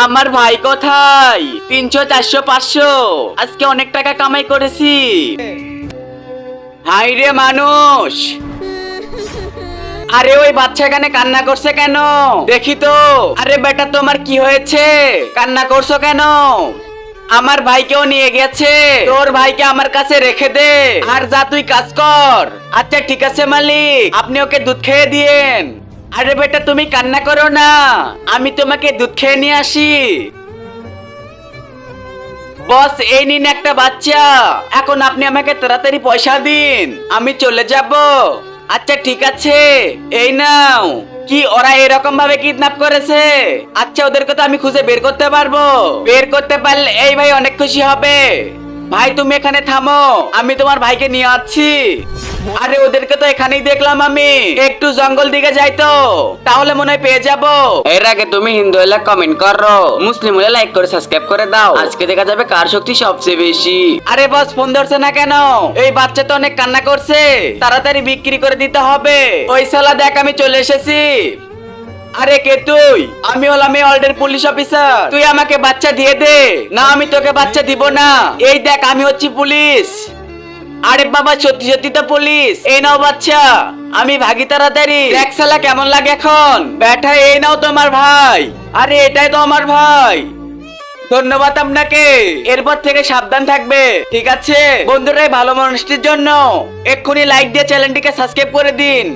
আমার ভাই কোথায়? 300 400 500 আজকে অনেক টাকা কামাই করেছি। হাই রে মানুষ, আরে ওই বাচ্চা এখানে কান্না করছে কেন? দেখি তো। আরে বেটা তোমার কি হয়েছে? কান্না করছো কেন? আমার ভাইকেও নিয়ে গেছে। তোর ভাইকে আমার কাছে রেখে দে আর যা তুই কাজ কর। আচ্ছা ঠিক আছে মালিক, আপনি ওকে দুধ খেয়ে দিয়েন। আরে বেটা তুমি কান্না করো না, আমি তোমাকে দুধ খেয়ে নিয়ে আসি। বস এই নিন একটা বাচ্চা, এখন আপনি আমাকে তাড়াতাড়ি পয়সা দিন, আমি চলে যাব। আচ্ছা ঠিক আছে, এই নাও। কি ওরা এরকম ভাবে কিডন্যাপ করেছে? আচ্ছা ওদেরকে তো আমি খুঁজে বের করতে পারবো। বের করতে পারলে এই ভাই অনেক খুশি হবে। ভাই তুমি এখানে থামো, আমি তোমার ভাইকে নিয়ে আসছি। আরে ওদেরকে তো এখানেই দেখলাম আমি, একটু জঙ্গল দিকে যাই তো, তাহলে মনে হয় পেয়ে যাবো। এর আগে তুমি হিন্দু হলে কমেন্ট করো, মুসলিম হলে লাইক করে সাবস্ক্রাইব করে দাও। আজকে দেখা যাবে কার শক্তি সবচেয়ে বেশি। আরে বস ফোন ধরছে না কেন? এই বাচ্চা তো অনেক কান্না করছে, তাড়াতাড়ি বিক্রি করে দিতে হবে। ওই শালা দেখ আমি চলে এসেছি। আরে কে তুই? আমি হলাম এই ওয়ার্ল্ডের পুলিশ অফিসার। তুই আমাকে বাচ্চা দিয়ে দে। না আমি তোকে বাচ্চা দিব না। এই দেখ আমি হচ্ছি পুলিশ। আরে বাবা সত্যি সত্যি তো পুলিশ। এই নাও বাচ্চা, আমি ভাগি তাড়াতাড়ি। দেখ শালা কেমন লাগে এখন। ব্যাটা এই নাও তোমার ভাই। আরে এটাই তো আমার ভাই। ধন্যবাদ আপনাকে, এরপর থেকে সাবধান থাকবে। ঠিক আছে বন্ধুরা, এই ভালো মানুষটির জন্য এক্ষুনি লাইক দিয়ে চ্যানেলটিকে সাবস্ক্রাইব করে দিন।